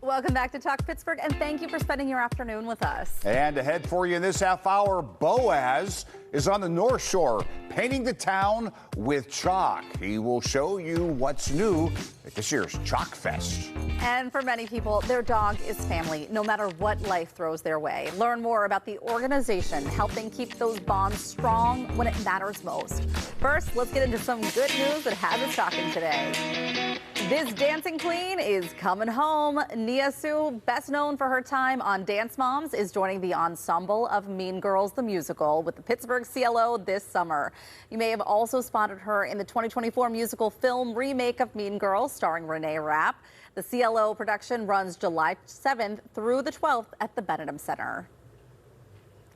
Welcome back to Talk Pittsburgh, and thank you for spending your afternoon with us. And ahead for you in this half hour, Boaz is on the North Shore painting the town with chalk. He will show you what's new at this year's Chalk Fest. And for many people, their dog is family, no matter what life throws their way. Learn more about the organization helping keep those bonds strong when it matters most. First, let's get into some good news that has us talking today. This dancing queen is coming home. Nia Sue, best known for her time on Dance Moms, is joining the ensemble of Mean Girls the Musical with the Pittsburgh CLO this summer. You may have also spotted her in the 2024 musical film remake of Mean Girls starring Renee Rapp. The CLO production runs July 7th through the 12th at the Benedum Center.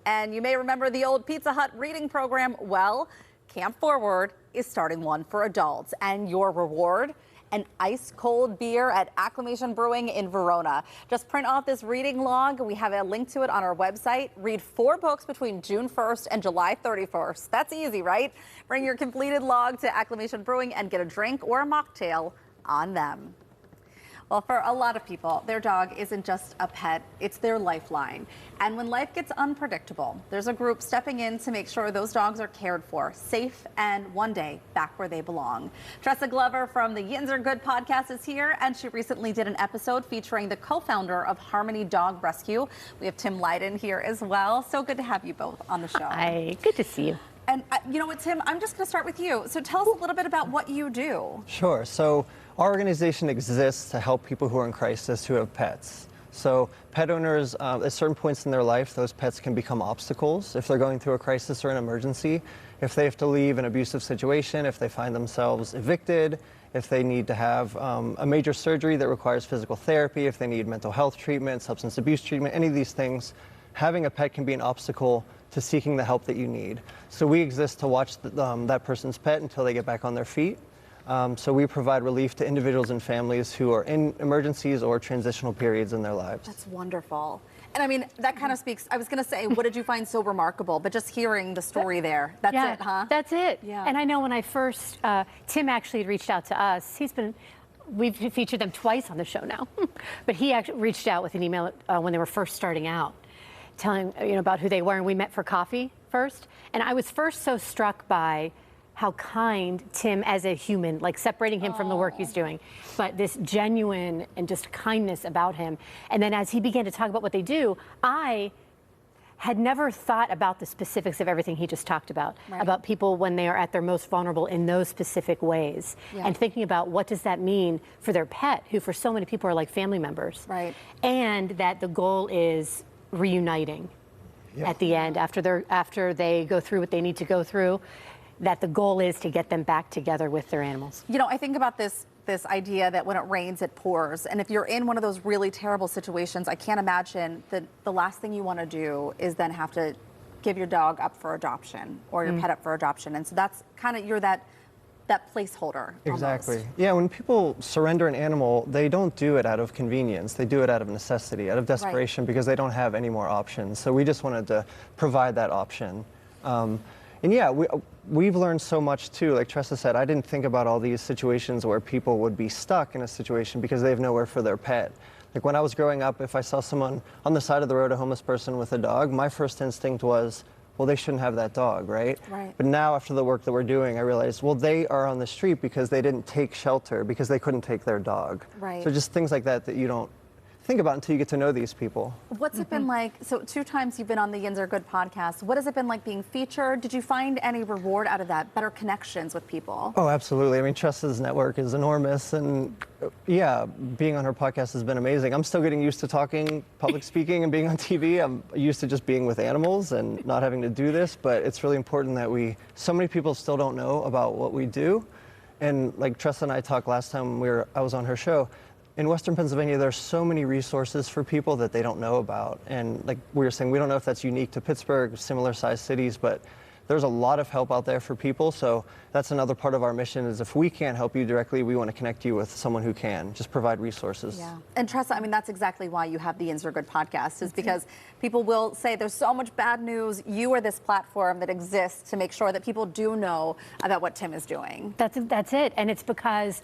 And you may remember the old Pizza Hut reading program. Well, Camp Forward is starting one for adults, and your reward? An ice-cold beer at Acclamation Brewing in Verona. Just print off this reading log. We have a link to it on our website. Read 4 books between June 1st and July 31st. That's easy, right? Bring your completed log to Acclamation Brewing and get a drink or a mocktail on them. Well, for a lot of people, their dog isn't just a pet, it's their lifeline. And when life gets unpredictable, there's a group stepping in to make sure those dogs are cared for, safe, and one day back where they belong. Tressa Glover from the Yinz Are Good podcast is here, and she recently did an episode featuring the co-founder of Harmony Dog Rescue. We have Tim Lydon here as well. So good to have you both on the show. Hi, good to see you. And you know what, Tim, I'm just going to start with you. So tell us a little bit about what you do. Sure. So our organization exists to help people who are in crisis who have pets. So pet owners, at certain points in their life, those pets can become obstacles if they're going through a crisis or an emergency. If they have to leave an abusive situation, if they find themselves evicted, if they need to have a major surgery that requires physical therapy, if they need mental health treatment, substance abuse treatment, any of these things, having a pet can be an obstacle to seeking the help that you need. So we exist to watch that person's pet until they get back on their feet. So we provide relief to individuals and families who are in emergencies or transitional periods in their lives. That's wonderful. And I mean, that kind of speaks, I was going to say, what did you find so remarkable? But just hearing the story there, that's it, huh? That's it. Yeah. And I know when I first, Tim actually had reached out to us. We've featured them twice on the show now. But he actually reached out with an email when they were first starting out, telling about who they were, and we met for coffee first. And I was first so struck by how kind Tim as a human, like separating him from the work he's doing, but this genuine and just kindness about him. And then as he began to talk about what they do, I had never thought about the specifics of everything he just talked about, right, about people when they are at their most vulnerable in those specific ways, yeah, and thinking about what does that mean for their pet, who for so many people are like family members, right, and that the goal is reuniting, yeah, at the end after they go through what they need to go through, that the goal is to get them back together with their animals. You know, I think about this idea that when it rains, it pours. And if you're in one of those really terrible situations, I can't imagine that the last thing you want to do is then have to give your dog up for adoption or your pet up for adoption. And so that's kind of, you're that placeholder. Exactly. Almost. Yeah, when people surrender an animal, they don't do it out of convenience. They do it out of necessity, out of desperation, right, because they don't have any more options. So we just wanted to provide that option. And yeah, we've learned so much too. Like Tressa said, I didn't think about all these situations where people would be stuck in a situation because they have nowhere for their pet. Like when I was growing up, if I saw someone on the side of the road, a homeless person with a dog, my first instinct was, well, they shouldn't have that dog, right? Right. But now after the work that we're doing, I realized, well, they are on the street because they didn't take shelter, because they couldn't take their dog. Right. So just things like that you don't think about until you get to know these people. What's it been like? So 2 times you've been on the Yinz Are Good podcast. What has it been like being featured? Did you find any reward out of that? Better connections with people? Oh, absolutely. I mean, Tressa's network is enormous, and yeah, being on her podcast has been amazing. I'm still getting used to talking, public speaking, and being on TV. I'm used to just being with animals and not having to do this, but it's really important that so many people still don't know about what we do. And like Tressa and I talked last time I was on her show, in Western Pennsylvania, there's so many resources for people that they don't know about. And like we were saying, we don't know if that's unique to Pittsburgh, similar sized cities, but there's a lot of help out there for people. So that's another part of our mission is if we can't help you directly, we want to connect you with someone who can. Just provide resources. Yeah. And Tressa, I mean, that's exactly why you have the Yinz Are Good podcast, is because people will say there's so much bad news. You are this platform that exists to make sure that people do know about what Tim is doing. That's it. And it's because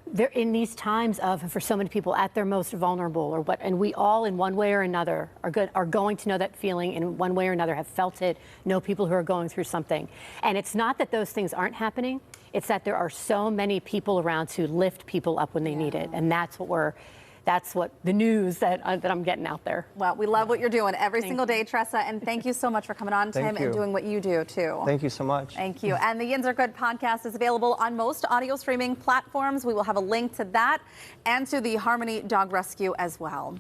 they're in these times of, for so many people, at their most vulnerable, or what, and we all, in one way or another, are going to know that feeling in one way or another, have felt it, know people who are going through something. And it's not that those things aren't happening, it's that there are so many people around to lift people up when they need it, and that's what the news that I'm getting out there. Well, we love what you're doing every single day, Tressa, and thank you so much for coming on, Tim, and doing what you do, too. Thank you so much. Thank you. And the Yinz Are Good podcast is available on most audio streaming platforms. We will have a link to that and to the Harmony Dog Rescue as well.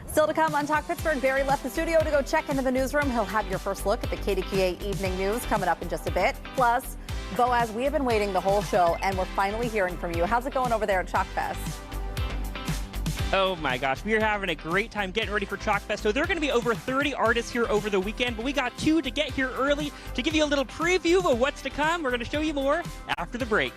Still to come on Talk Pittsburgh, Barry left the studio to go check into the newsroom. He'll have your first look at the KDKA Evening News coming up in just a bit. Plus, Boaz, we have been waiting the whole show, and we're finally hearing from you. How's it going over there at Chalk Fest? Oh my gosh, we are having a great time getting ready for Chalk Fest. So there are going to be over 30 artists here over the weekend, but we got 2 to get here early to give you a little preview of what's to come. We're going to show you more after the break.